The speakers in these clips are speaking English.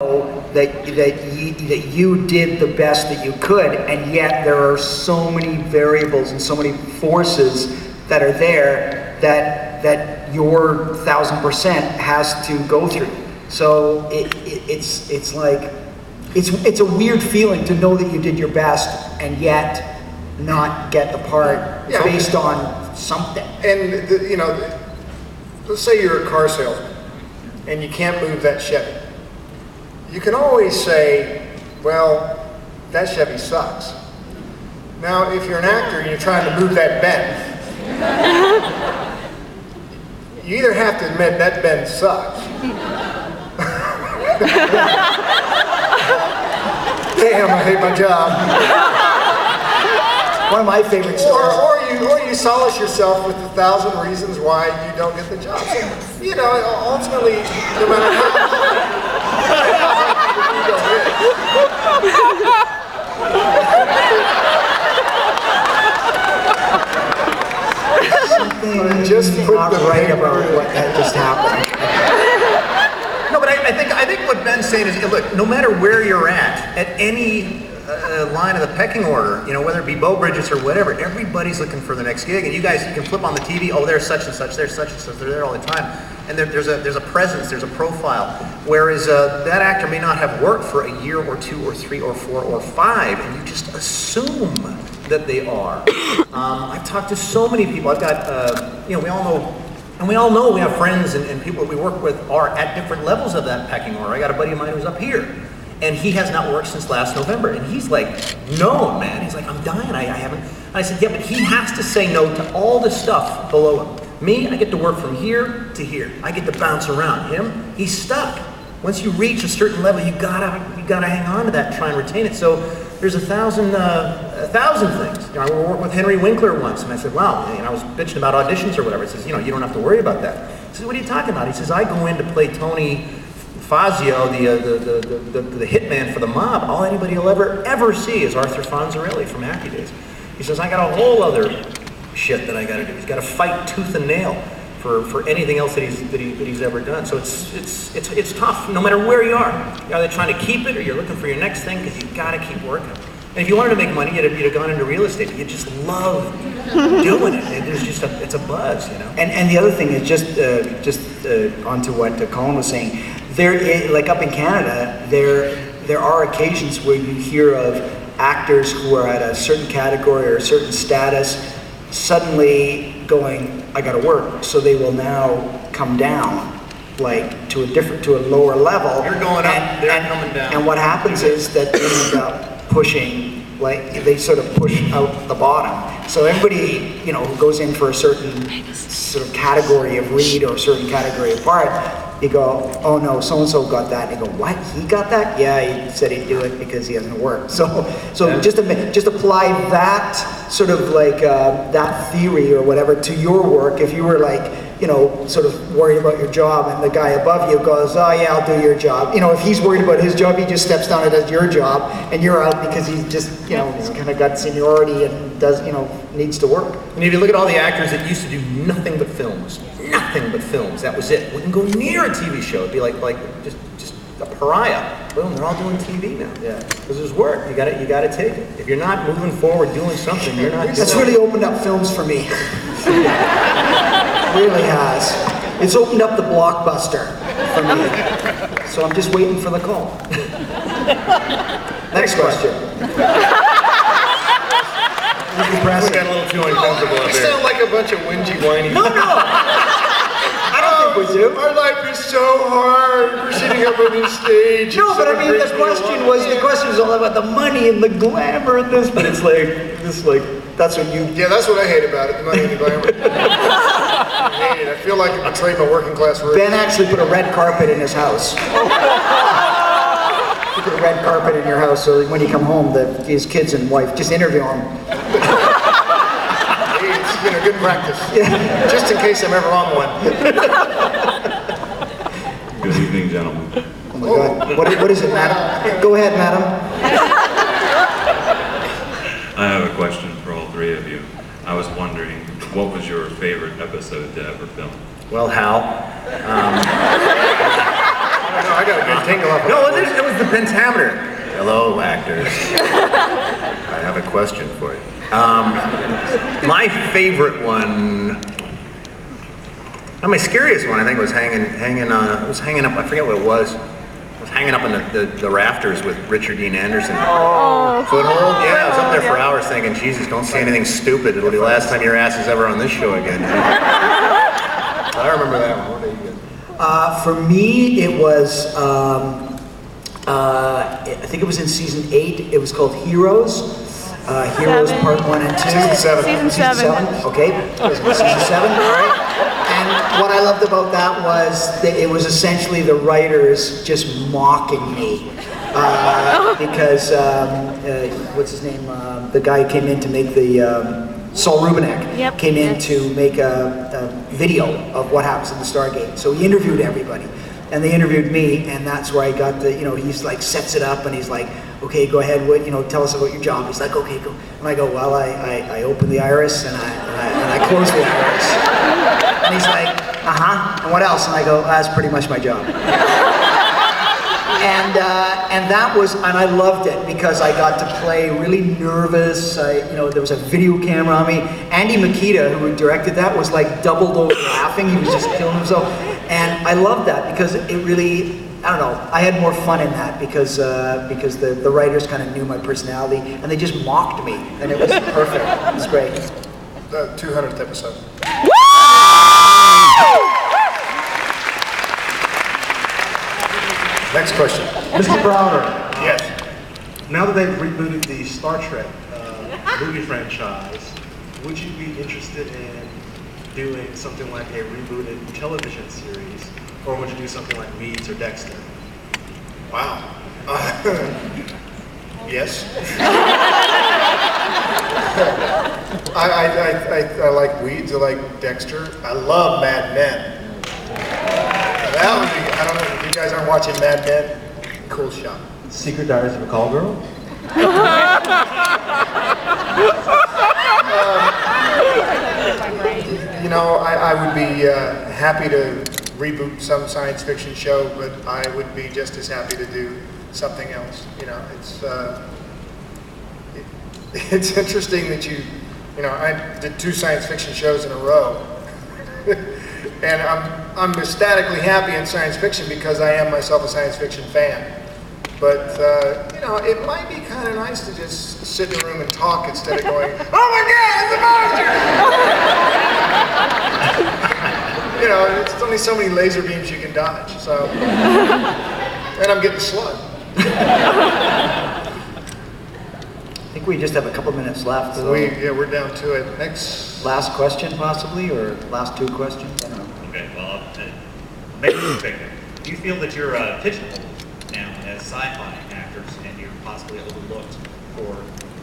that you did the best that you could, and yet there are so many variables and so many forces that are there that your 1000% has to go through. So it's like it's a weird feeling to know that you did your best and yet not get the part based on something. And let's say you're a car salesman and you can't move that Chevy. You can always say, well, that Chevy sucks. Now, if you're an actor and you're trying to move that Benz, you either have to admit that Benz sucks. Damn, I hate my job. One of my favorite stories. Or you solace yourself with 1,000 reasons why you don't get the job. So, ultimately, no matter how something just not right about what that just happened. No, but I think what Ben's saying is, look, no matter where you're at any line of the pecking order, whether it be Beau Bridges or whatever, everybody's looking for the next gig. And you guys, you can flip on the TV, oh, there's such and such, there's such and such, they're there all the time. And there's a presence, there's a profile. Whereas that actor may not have worked for a year or two or three or four or five, and you just assume that they are. I've talked to so many people. I've got, we all know. And we all know we have friends and people that we work with are at different levels of that pecking order. I got a buddy of mine who's up here, and he has not worked since last November. And he's like, no, man. He's like, I'm dying. I haven't. And I said, yeah, but he has to say no to all the stuff below him. Me, I get to work from here to here. I get to bounce around. Him, he's stuck. Once you reach a certain level, you gotta hang on to that and try and retain it. So there's a thousand things. I worked with Henry Winkler once, and I said, wow, I was bitching about auditions or whatever. He says, you don't have to worry about that. I said, what are you talking about? He says, I go in to play Tony Fazio, the hitman for the mob. All anybody will ever see is Arthur Fonzarelli from Happy Days. He says, I got a whole other shit that I got to do. He's got to fight tooth and nail for anything else that he's ever done. So it's tough, no matter where you are. You're either trying to keep it or you're looking for your next thing because you got to keep working. And if you wanted to make money, you'd have gone into real estate. You just love doing it. There's just it's a buzz, And the other thing is just onto what Colin was saying. Like up in Canada, there are occasions where you hear of actors who are at a certain category or a certain status suddenly going, I got to work. So they will now come down, like to a lower level. You're going up, they're coming down. And what happens is that they end up pushing, like they sort of push out the bottom. So everybody, who goes in for a certain sort of category of read or a certain category of part, you go, oh no, so-and-so got that. And you go, what, he got that? Yeah, he said he'd do it because he hasn't worked. So just apply that sort of like, that theory or whatever to your work. If you were like, sort of worried about your job and the guy above you goes, oh yeah, I'll do your job. If he's worried about his job, he just steps down and does your job, and you're out because he's just, he's kind of got seniority and does, needs to work. And if you look at all the actors that used to do nothing but films, that was it. Wouldn't go near a TV show. It'd be like just a pariah. Boom, they're all doing TV now. Yeah, because there's work. You got to take it. If you're not moving forward doing something, you're not. That's really opened up films for me. Really has. It's opened up the blockbuster for me. So I'm just waiting for the call. Next question. We got a little too uncomfortable up there. You sound like a bunch of whingy, whiny. No. I don't think we do. Our life is so hard. We're sitting up on this stage. No, but I mean, the question was all about the money and the glamour and this, but it's like, that's what you... Yeah, that's what I hate about it, the money and the glamour. I hate it. I feel like I betrayed my working class roots. Ben actually put a red carpet in his house. You put a red carpet in your house so that when you come home, his kids and wife just interview him. It's good practice. Yeah. Just in case I'm ever on one. Good evening, gentlemen. Oh my God. What is it, madam? Go ahead, madam. I have a question for all three of you. I was wondering, what was your favorite episode to ever film? Well, Hal. I got a good tingle up. No, it was the pentameter. Hello, actors. I have a question for you. My favorite one, my scariest one, I think, was hanging up. I forget what it was. I was hanging up in the rafters with Richard Dean Anderson. Oh. Foothold? Yeah, I was up there for hours thinking, Jesus, don't say anything stupid. It'll be the last time your ass is ever on this show again. I remember that one. What did you get? For me, it was, I think it was in season 8. It was called Heroes. Heroes Seven. Part 1 and 2. Season 7. Season 7. Okay. Season 7, all right. And what I loved about that was that it was essentially the writers just mocking me. Because, what's his name? The guy who came in to make the, Saul Rubinek, Yep. came in to make a video of what happens in the Stargate. So he interviewed everybody. And they interviewed me, and that's where I got the, he's like, sets it up, and he's like, okay, go ahead, tell us about your job. He's like, okay, go. And I go, well, I open the iris, and I close the iris. And he's like, and what else? And I go, that's pretty much my job. And that was, and I loved it because I got to play really nervous. There was a video camera on me. Andy Makita, who directed that, was like doubled over laughing. He was just killing himself. And I loved that because it really, I don't know, I had more fun in that because the writers kind of knew my personality and they just mocked me. And it was perfect. It was great. The 200th episode. Next question. Mr. Browner, Yes. now that they've rebooted the Star Trek movie franchise, would you be interested in doing something like a rebooted television series, or would you do something like Weeds or Dexter? Wow. Yes. I like Weeds. I like Dexter. I love Mad Men. That would be, I don't know if you guys aren't watching Mad Men. Cool shot. Secret Diaries of a Call Girl? I would be happy to reboot some science fiction show, but I would be just as happy to do something else. It's interesting that I did 2 science fiction shows in a row. And I'm ecstatically happy in science fiction because I am myself a science fiction fan. But, it might be kind of nice to just sit in a room and talk instead of going, oh my God, it's a monster! It's only so many laser beams you can dodge, so. And I'm getting slugged. I think we just have a couple minutes left. So We're down to it. Next. last question possibly, or last 2 questions? I don't know. Okay, well, maybe perspective. Do you feel that you're pigeonholed now as sci-fi actors and you're possibly overlooked for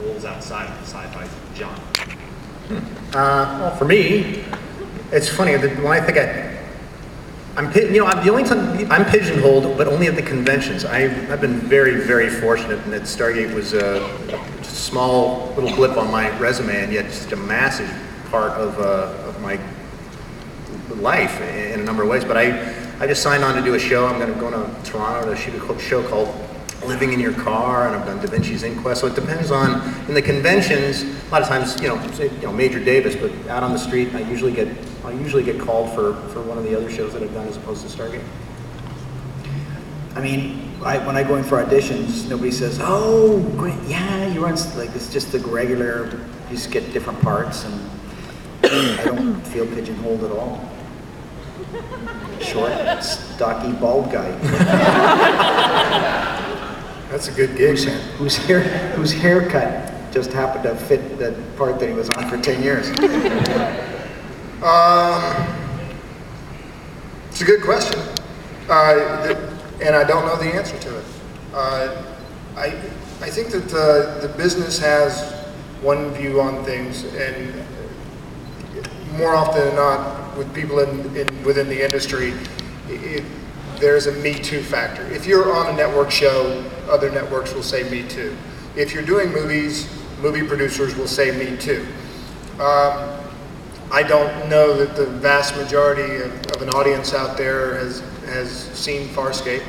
roles outside of the sci-fi genre? Well, for me, it's funny that when I think I'm the only time I'm pigeonholed, but only at the conventions. I've been very, very fortunate in that Stargate was just a small little blip on my resume, and yet just a massive part of my life in a number of ways. But I just signed on to do a show. I'm going to go to Toronto to shoot a show called Living in Your Car, and I've done Da Vinci's Inquest. So it depends on, in the conventions, a lot of times, Major Davis, but out on the street, I usually get called for one of the other shows that I've done as opposed to Stargate. I mean, when I go in for auditions, nobody says, "Oh, great, yeah, you're on." Like it's just the regular. You just get different parts, and I don't feel pigeonholed at all. Short, stocky, bald guy. That's a good gig, man. Whose haircut just happened to fit the part that he was on for 10 years. It's a good question, and I don't know the answer to it. I think that the business has one view on things, and more often than not, with people within the industry, there's a Me Too factor. If you're on a network show, other networks will say Me Too. If you're doing movies, movie producers will say Me Too. I don't know that the vast majority of an audience out there has seen Farscape.